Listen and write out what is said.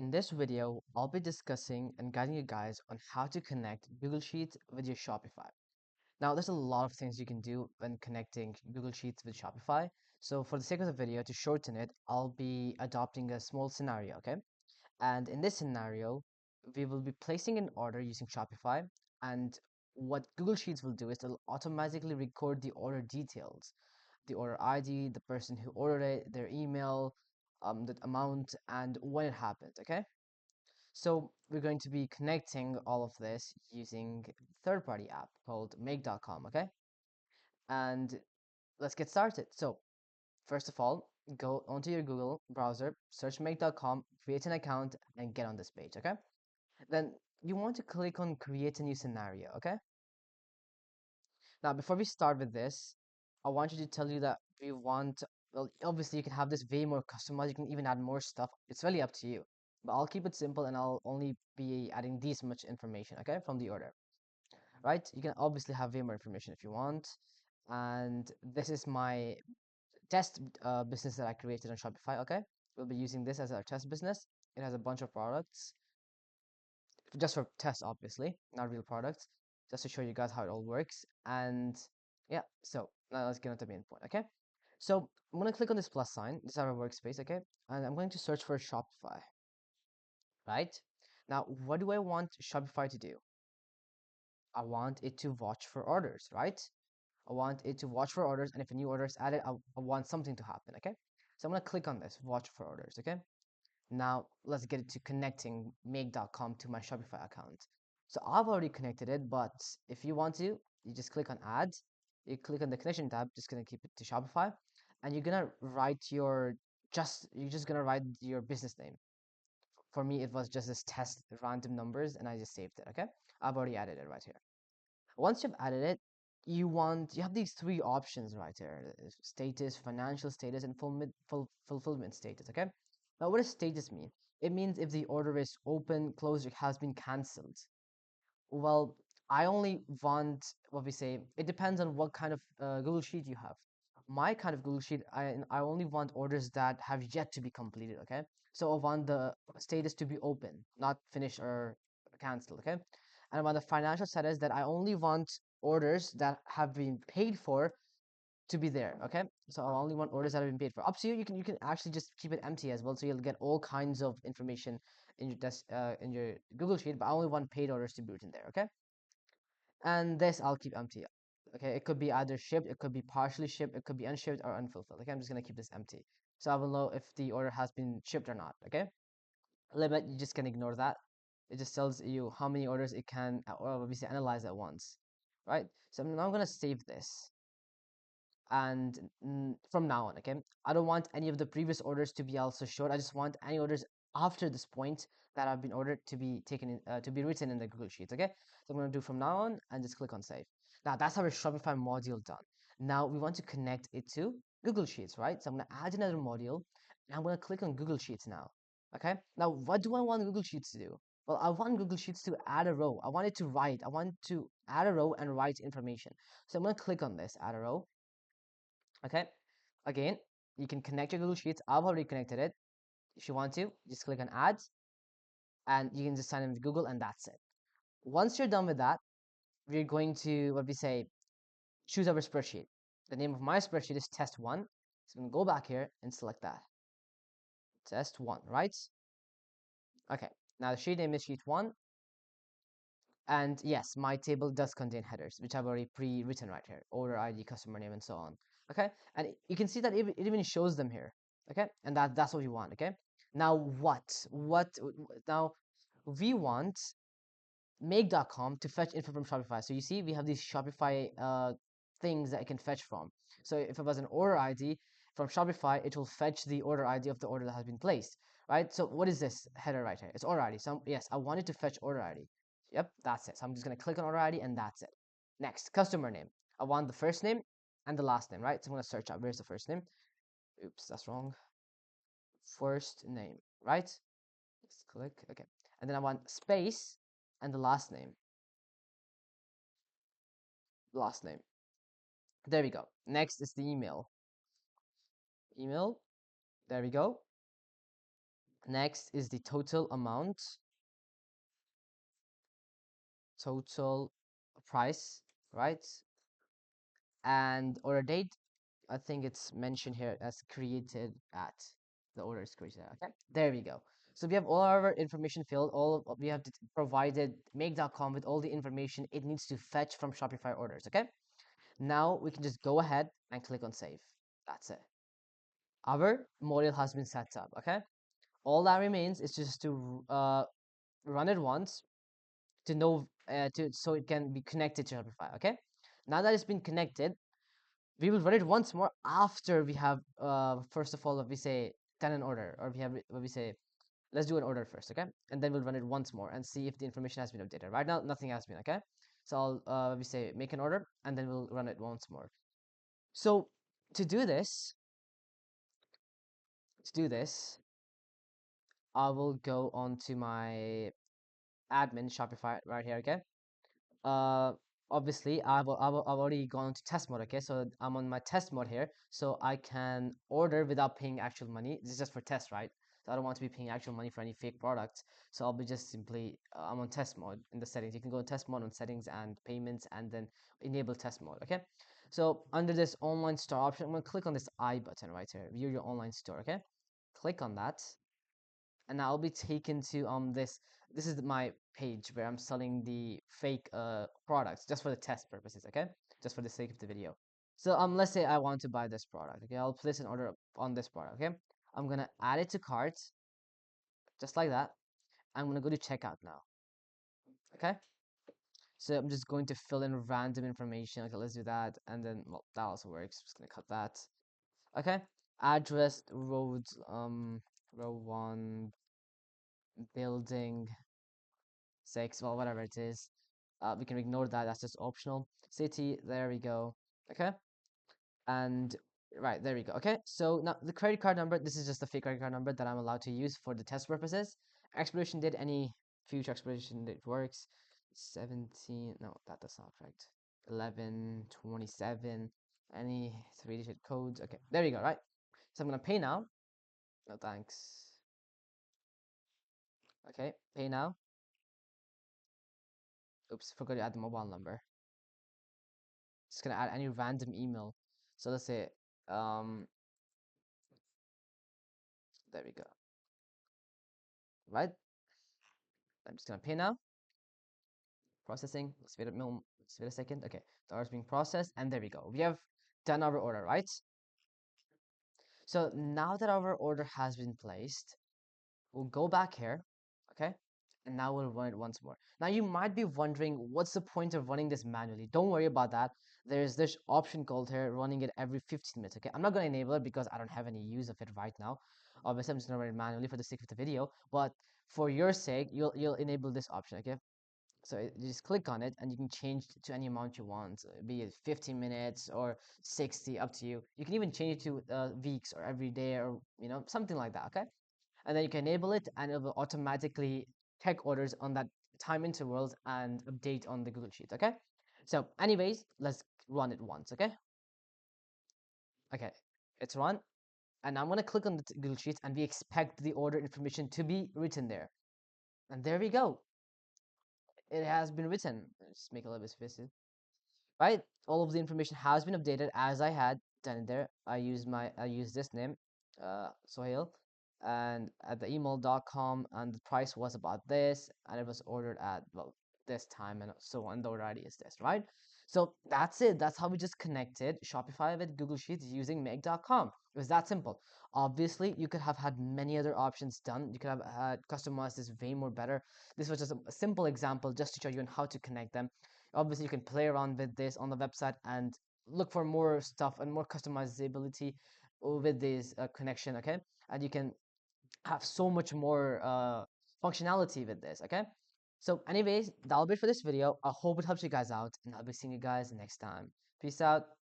In this video, I'll be discussing and guiding you guys on how to connect Google Sheets with your Shopify. Now, there's a lot of things you can do when connecting Google Sheets with Shopify. So for the sake of the video, to shorten it, I'll be adopting a small scenario, okay? And in this scenario, we will be placing an order using Shopify. And what Google Sheets will do is it'll automatically record the order details, the order ID, the person who ordered it, their email, the amount, and when it happened, okay? So we're going to be connecting all of this using third-party app called make.com, okay? And let's get started. So first of all, go onto your Google browser, search make.com, create an account, and get on this page, okay? Then you want to click on create a new scenario, okay? Now, before we start with this, I want you to tell you that we want, well, obviously you can have this way more customized, you can even add more stuff. It's really up to you. But I'll keep it simple and I'll only be adding this much information, okay, from the order, right? You can obviously have way more information if you want. And this is my test business that I created on Shopify, okay? We'll be using this as our test business. It has a bunch of products, just for test, obviously, not real products, just to show you guys how it all works. And yeah, so now let's get on to the main point, okay? So I'm gonna click on this plus sign. This is our workspace, okay? And I'm going to search for Shopify, right? Now, what do I want Shopify to do? I want it to watch for orders, right? I want it to watch for orders, and if a new order is added, I want something to happen, okay? So I'm gonna click on this, watch for orders, okay? Now let's get to connecting make.com to my Shopify account. So I've already connected it, but if you want to, you just click on add, you click on the connection tab, just gonna keep it to Shopify, and you're gonna write you're just gonna write your business name. For me, it was just this test random numbers, and I just saved it, okay? I've already added it right here. Once you've added it, you have these three options right here: status, financial status, and fulfillment status, okay? Now, what does status mean? It means if the order is open, closed, or has been cancelled. Well, I only want what we say. It depends on what kind of Google Sheet you have. My kind of Google Sheet, I only want orders that have yet to be completed. Okay, so I want the status to be open, not finished or cancelled. Okay, and I want the financial status that I only want orders that have been paid for to be there. Okay, so I only want orders that have been paid for. Up to you. You can actually just keep it empty as well, so you'll get all kinds of information in your in your Google Sheet. But I only want paid orders to be written there. Okay, and this I'll keep empty. Okay, it could be either shipped, it could be partially shipped, it could be unshipped or unfulfilled. Okay, I'm just gonna keep this empty, so I will know if the order has been shipped or not. Okay, limit, you just can ignore that. It just tells you how many orders it can or obviously analyze at once, right? So I'm now gonna save this, and from now on, okay, I don't want any of the previous orders to be also showed. I just want any orders after this point that have been ordered to be taken in, to be written in the Google Sheets. Okay, so I'm going to do from now on and just click on save. Now that's our Shopify module done. Now we want to connect it to Google Sheets, right? So I'm going to add another module and I'm going to click on Google Sheets now. Okay, now what do I want Google Sheets to do? Well, I want Google Sheets to add a row. I want it to write. I want to add a row and write information. So I'm going to click on this, add a row. Okay, again, you can connect your Google Sheets. I've already connected it. If you want to, just click on add and you can just sign in with Google and that's it. Once you're done with that, we're going to, what we say, choose our spreadsheet. The name of my spreadsheet is test one. So I'm going to go back here and select that. Test one, right? Okay, now the sheet name is sheet one. And yes, my table does contain headers, which I've already pre-written right here, order ID, customer name, and so on. Okay, and you can see that it even shows them here. Okay, and that's what we want. Okay, now now we want make.com to fetch info from Shopify. So you see, we have these Shopify things that it can fetch from. So if it was an order ID from Shopify, it will fetch the order ID of the order that has been placed, right? So what is this header right here? It's order ID. So yes, I wanted to fetch order ID. Yep, that's it. So I'm just gonna click on order ID and that's it. Next, customer name. I want the first name and the last name, right? So I'm gonna search out where's the first name. Oops, that's wrong. First name, right? Just click, okay. And then I want space and the last name. Last name. There we go. Next is the email. Email. There we go. Next is the total amount, total price, right? And order date. I think it's mentioned here as created at. The order is created at. Okay, there we go. So we have all our information filled. We have provided make.com with all the information it needs to fetch from Shopify orders. Okay, now we can just go ahead and click on save. That's it. Our model has been set up. Okay, all that remains is just to run it once to know to so it can be connected to Shopify. Okay, now that it's been connected, we will run it once more after we have first of all we say done an order, or we say let's do an order first, okay, and then we'll run it once more and see if the information has been updated. Right now nothing has been, okay, so I'll we say make an order and then we'll run it once more. So to do this to do this I will go on to my admin Shopify right here, okay. uh Obviously I've already gone to test mode, okay, so I'm on my test mode here, so I can order without paying actual money. This is just for test, right? So I don't want to be paying actual money for any fake products, so I'll be just simply I'm on test mode in the settings. You can go in test mode on settings and payments and then enable test mode, okay. So under this online store option, I'm going to click on this I button right here, view your online store, okay. Click on that and I'll be taken to this is my page where I'm selling the fake products just for the test purposes, okay? Just for the sake of the video. So let's say I want to buy this product, okay? I'll place an order on this product, okay? I'm gonna add it to cart, just like that. I'm gonna go to checkout now, okay? So I'm just going to fill in random information. Okay, let's do that, and then well, that also works. Just gonna cut that. Okay, address, road, row 1, building 6, well, whatever it is. We can ignore that, that's just optional. City, there we go. Okay, and right, there we go. Okay, so now the credit card number, this is just a fake credit card number that I'm allowed to use for the test purposes. Expiration date, any future expiration date works. 17, no, that does not correct. 11/27, any 3-digit codes. Okay, there we go, right? So I'm gonna pay now. No thanks. Okay, pay now. Oops, forgot to add the mobile number. Just gonna add any random email. So let's say, um, there we go. Right? I'm just gonna pay now. Processing. Let's wait a second. Okay, the order is being processed, and there we go. We have done our order, right? So now that our order has been placed, we'll go back here, okay? And now we'll run it once more. Now you might be wondering, what's the point of running this manually? Don't worry about that. There's this option called here, running it every 15 minutes, okay? I'm not gonna enable it because I don't have any use of it right now. Obviously, I'm just gonna run it manually for the sake of the video, but for your sake, you'll enable this option, okay? So you just click on it and you can change to any amount you want, be it 15 minutes or 60, up to you. You can even change it to weeks or every day or something like that, okay? And then you can enable it and it will automatically check orders on that time intervals and update on the Google Sheet, okay? So anyways, let's run it once, okay? Okay, it's run. And I'm gonna click on the Google Sheets and we expect the order information to be written there. And there we go. It has been written. Let's make a little bit space, right? All of the information has been updated as I had done it there. I used this name, Sohail, and at the email.com, and the price was about this, and it was ordered at well this time, and so on. The order ID is this, right? So that's it. That's how we just connected Shopify with Google Sheets using Make.com. It was that simple. Obviously, you could have had many other options done. You could have had customized this way more better. This was just a simple example just to show you on how to connect them. Obviously, you can play around with this on the website and look for more stuff and more customizability with this connection, okay? And you can have so much more functionality with this, okay? So anyways, that'll be it for this video. I hope it helps you guys out, and I'll be seeing you guys next time. Peace out.